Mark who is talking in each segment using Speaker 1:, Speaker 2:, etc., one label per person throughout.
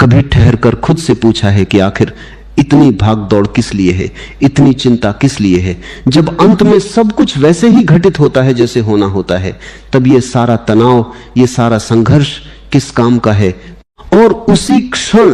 Speaker 1: कभी ठहर कर खुद से पूछा है कि आखिर इतनी भाग दौड़ किस लिए है, इतनी चिंता किस लिए है? जब अंत में सब कुछ वैसे ही घटित होता है जैसे होना होता है, तब ये सारा तनाव, ये सारा संघर्ष किस काम का है? और उसी क्षण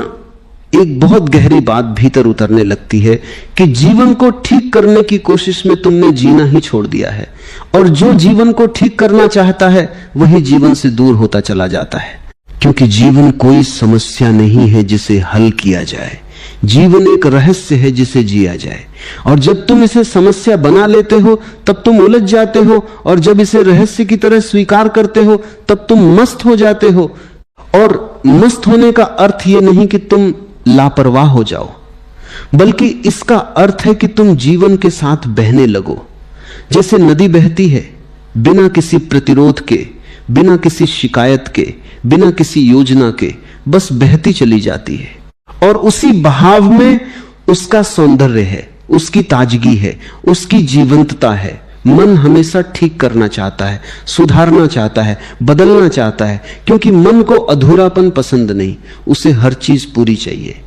Speaker 1: एक बहुत गहरी बात भीतर उतरने लगती है कि जीवन को ठीक करने की कोशिश में तुमने जीना ही छोड़ दिया है, और जो जीवन को ठीक करना चाहता है वही जीवन से दूर होता चला जाता है। क्योंकि जीवन कोई समस्या नहीं है जिसे हल किया जाए, जीवन एक रहस्य है जिसे जिया जाए। और जब तुम इसे समस्या बना लेते हो तब तुम उलझ जाते हो, और जब इसे रहस्य की तरह स्वीकार करते हो तब तुम मस्त हो जाते हो। और मस्त होने का अर्थ यह नहीं कि तुम लापरवाह हो जाओ, बल्कि इसका अर्थ है कि तुम जीवन के साथ बहने लगो। जैसे नदी बहती है बिना किसी प्रतिरोध के, बिना किसी शिकायत के, बिना किसी योजना के, बस बहती चली जाती है। और उसी बहाव में उसका सौंदर्य है, उसकी ताजगी है, उसकी जीवंतता है। मन हमेशा ठीक करना चाहता है, सुधारना चाहता है, बदलना चाहता है, क्योंकि मन को अधूरापन पसंद नहीं, उसे हर चीज पूरी चाहिए,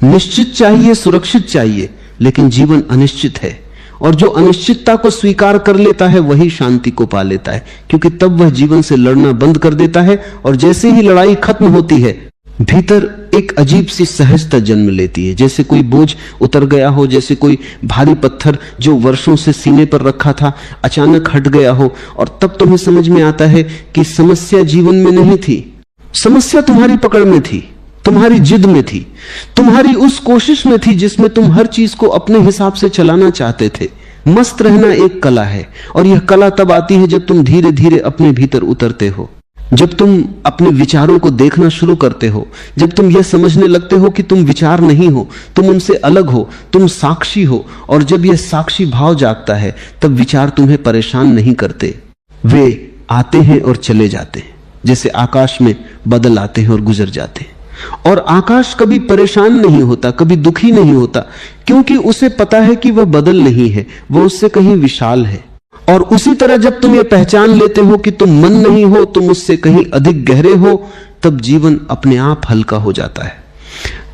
Speaker 1: निश्चित चाहिए, सुरक्षित चाहिए। लेकिन जीवन अनिश्चित है, और जो अनिश्चितता को स्वीकार कर लेता है वही शांति को पा लेता है, क्योंकि तब वह जीवन से लड़ना बंद कर देता है। और जैसे ही लड़ाई खत्म होती है, भीतर एक अजीब सी सहजता जन्म लेती है, जैसे कोई बोझ उतर गया हो, जैसे कोई भारी पत्थर जो वर्षों से सीने पर रखा था अचानक हट गया हो। और तब तुम्हें समझ में आता है कि समस्या जीवन में नहीं थी, समस्या तुम्हारी पकड़ में थी, तुम्हारी जिद में थी, तुम्हारी उस कोशिश में थी जिसमें तुम हर चीज को अपने हिसाब से चलाना चाहते थे। मस्त रहना एक कला है, और यह कला तब आती है जब तुम धीरे धीरे अपने भीतर उतरते हो, जब तुम अपने विचारों को देखना शुरू करते हो, जब तुम यह समझने लगते हो कि तुम विचार नहीं हो, तुम उनसे अलग हो, तुम साक्षी हो। और जब यह साक्षी भाव जागता है तब विचार तुम्हें परेशान नहीं करते, वे आते हैं और चले जाते हैं, जैसे आकाश में बादल आते हैं और गुजर जाते हैं। और आकाश कभी परेशान नहीं होता, कभी दुखी नहीं होता, क्योंकि उसे पता है कि वह बदल नहीं है, वह उससे कहीं विशाल है। और उसी तरह जब तुम ये पहचान लेते हो कि तुम मन नहीं हो, तुम उससे कहीं अधिक गहरे हो, तब जीवन अपने आप हल्का हो जाता है।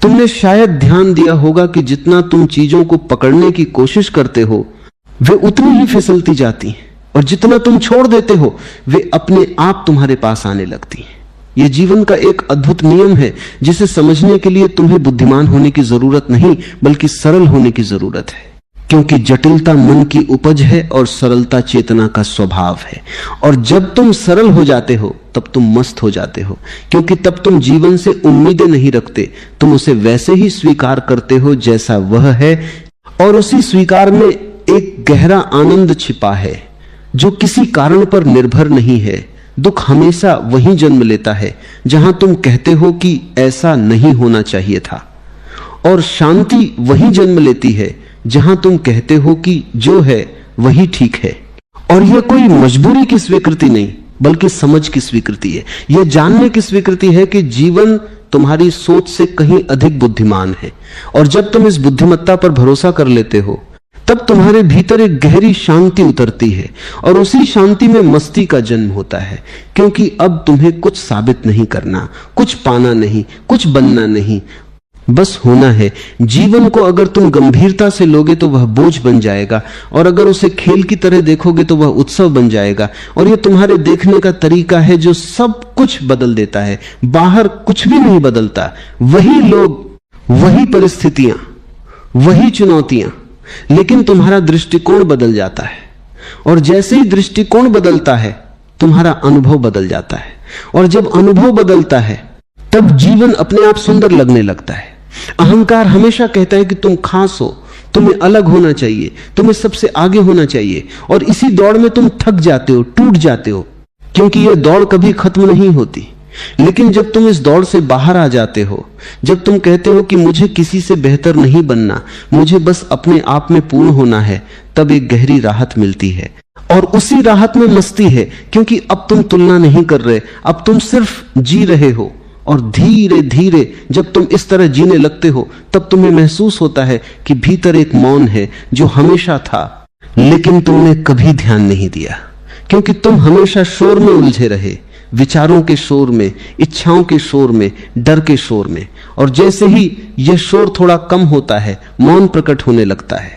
Speaker 1: तुमने शायद ध्यान दिया होगा कि जितना तुम चीजों को पकड़ने की कोशिश करते हो वे उतनी ही फिसलती जाती हैं, और जितना तुम छोड़ देते हो वे अपने आप तुम्हारे पास आने लगती हैं। यह जीवन का एक अद्भुत नियम है जिसे समझने के लिए तुम्हें बुद्धिमान होने की जरूरत नहीं, बल्कि सरल होने की जरूरत है। क्योंकि जटिलता मन की उपज है और सरलता चेतना का स्वभाव है। और जब तुम सरल हो जाते हो तब तुम मस्त हो जाते हो, क्योंकि तब तुम जीवन से उम्मीदें नहीं रखते, तुम उसे वैसे ही स्वीकार करते हो जैसा वह है। और उसी स्वीकार में एक गहरा आनंद छिपा है जो किसी कारण पर निर्भर नहीं है। दुख हमेशा वहीं जन्म लेता है जहां तुम कहते हो कि ऐसा नहीं होना चाहिए था, और शांति वहीं जन्म लेती है जहां तुम कहते हो कि जो है वही ठीक है। और यह कोई मजबूरी की स्वीकृति नहीं, बल्कि समझ की स्वीकृति है। यह जानने की स्वीकृति है कि जीवन तुम्हारी सोच से कहीं अधिक बुद्धिमान है। और जब तुम इस बुद्धिमत्ता पर भरोसा कर लेते हो तब तुम्हारे भीतर एक गहरी शांति उतरती है, और उसी शांति में मस्ती का जन्म होता है। क्योंकि अब तुम्हें कुछ साबित नहीं करना, कुछ पाना नहीं, कुछ बनना नहीं, बस होना है। जीवन को अगर तुम गंभीरता से लोगे तो वह बोझ बन जाएगा, और अगर उसे खेल की तरह देखोगे तो वह उत्सव बन जाएगा। और यह तुम्हारे देखने का तरीका है जो सब कुछ बदल देता है। बाहर कुछ भी नहीं बदलता, वही लोग, वही परिस्थितियां, वही चुनौतियां, लेकिन तुम्हारा दृष्टिकोण बदल जाता है। और जैसे ही दृष्टिकोण बदलता है तुम्हारा अनुभव बदल जाता है, और जब अनुभव बदलता है तब जीवन अपने आप सुंदर लगने लगता है। अहंकार हमेशा कहता है कि तुम खास हो, तुम्हें अलग होना चाहिए, तुम्हें सबसे आगे होना चाहिए, और इसी दौड़ में तुम थक जाते हो, टूट जाते हो, क्योंकि यह दौड़ कभी खत्म नहीं होती। लेकिन जब तुम इस दौड़ से बाहर आ जाते हो, जब तुम कहते हो कि मुझे किसी से बेहतर नहीं बनना, मुझे बस अपने आप में पूर्ण होना है, तब एक गहरी राहत मिलती है। और उसी राहत में मस्ती है, क्योंकि अब तुम तुलना नहीं कर रहे, अब तुम सिर्फ जी रहे हो। और धीरे धीरे जब तुम इस तरह जीने लगते हो तब तुम्हें महसूस होता है कि भीतर एक मौन है जो हमेशा था, लेकिन तुमने कभी ध्यान नहीं दिया, क्योंकि तुम हमेशा शोर में उलझे रहे, विचारों के शोर में, इच्छाओं के शोर में, डर के शोर में। और जैसे ही यह शोर थोड़ा कम होता है, मौन प्रकट होने लगता है।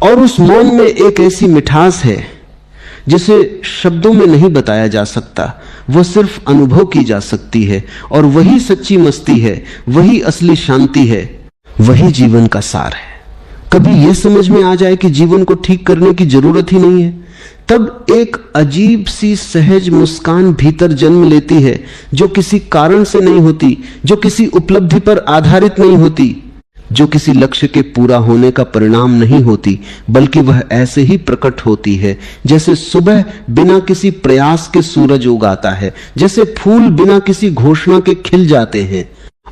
Speaker 1: और उस मौन में एक ऐसी मिठास है जिसे शब्दों में नहीं बताया जा सकता, वह सिर्फ अनुभव की जा सकती है। और वही सच्ची मस्ती है, वही असली शांति है, वही जीवन का सार है। कभी यह समझ में आ जाए कि जीवन को ठीक करने की जरूरत ही नहीं है, तब एक अजीब सी सहज मुस्कान भीतर जन्म लेती है, जो किसी कारण से नहीं होती, जो किसी उपलब्धि पर आधारित नहीं होती, जो किसी लक्ष्य के पूरा होने का परिणाम नहीं होती, बल्कि वह ऐसे ही प्रकट होती है जैसे सुबह बिना किसी प्रयास के सूरज उगाता है, जैसे फूल बिना किसी घोषणा के खिल जाते हैं।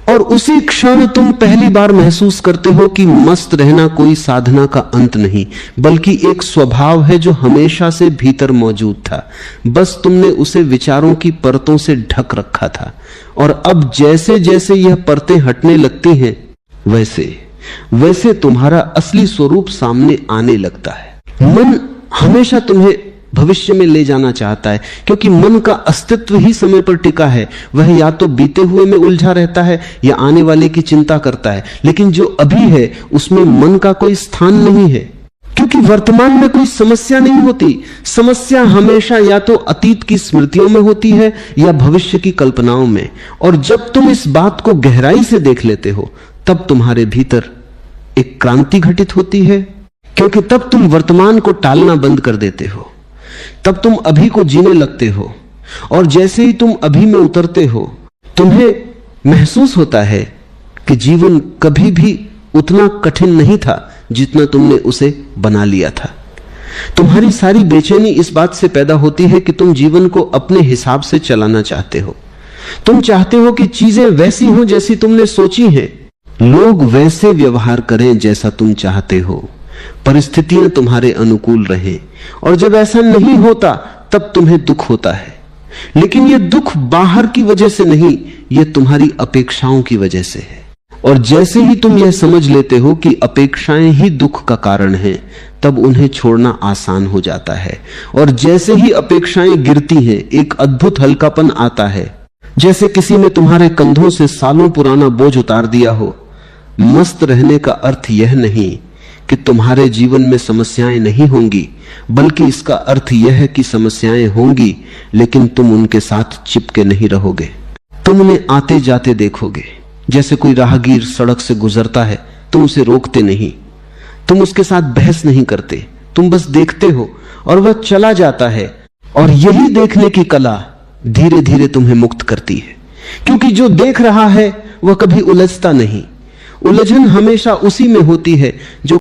Speaker 1: और उसी क्षण तुम पहली बार महसूस करते हो कि मस्त रहना कोई साधना का अंत नहीं, बल्कि एक स्वभाव है जो हमेशा से भीतर मौजूद था, बस तुमने उसे विचारों की परतों से ढक रखा था। और अब जैसे जैसे यह परतें हटने लगती हैं, वैसे वैसे तुम्हारा असली स्वरूप सामने आने लगता है। मन हमेशा तुम्हें भविष्य में ले जाना चाहता है, क्योंकि मन का अस्तित्व ही समय पर टिका है। वह या तो बीते हुए में उलझा रहता है या आने वाले की चिंता करता है, लेकिन जो अभी है उसमें मन का कोई स्थान नहीं है, क्योंकि वर्तमान में कोई समस्या नहीं होती। समस्या हमेशा या तो अतीत की स्मृतियों में होती है या भविष्य की कल्पनाओं में। और जब तुम इस बात को गहराई से देख लेते हो, तब तुम्हारे भीतर एक क्रांति घटित होती है, क्योंकि तब तुम वर्तमान को टालना बंद कर देते हो, तब तुम अभी को जीने लगते हो। और जैसे ही तुम अभी में उतरते हो, तुम्हें महसूस होता है कि जीवन कभी भी उतना कठिन नहीं था जितना तुमने उसे बना लिया था। तुम्हारी सारी बेचैनी इस बात से पैदा होती है कि तुम जीवन को अपने हिसाब से चलाना चाहते हो। तुम चाहते हो कि चीजें वैसी हों जैसी तुमने सोची हैं, लोग वैसे व्यवहार करें जैसा तुम चाहते हो, परिस्थितियां तुम्हारे अनुकूल रहें। और जब ऐसा नहीं होता तब तुम्हें दुख होता है, लेकिन यह दुख बाहर की वजह से नहीं, यह तुम्हारी अपेक्षाओं की वजह से है। और जैसे ही तुम यह समझ लेते हो कि अपेक्षाएं ही दुख का कारण हैं, तब उन्हें छोड़ना आसान हो जाता है। और जैसे ही अपेक्षाएं गिरती हैं, एक अद्भुत हल्कापन आता है, जैसे किसी ने तुम्हारे कंधों से सालों पुराना बोझ उतार दिया हो। मस्त रहने का अर्थ यह नहीं कि तुम्हारे जीवन में समस्याएं नहीं होंगी, बल्कि इसका अर्थ यह है कि समस्याएं होंगी, लेकिन तुम उनके साथ चिपके नहीं रहोगे। तुम उन्हें आते जाते देखोगे। जैसे कोई राहगीर सड़क से गुजरता है, तुम उसे रोकते नहीं, तुम उसके साथ बहस नहीं करते, तुम बस देखते हो और वह चला जाता है। और यही देखने की कला धीरे धीरे तुम्हें मुक्त करती है, क्योंकि जो देख रहा है वह कभी उलझता नहीं। उलझन हमेशा उसी में होती है जो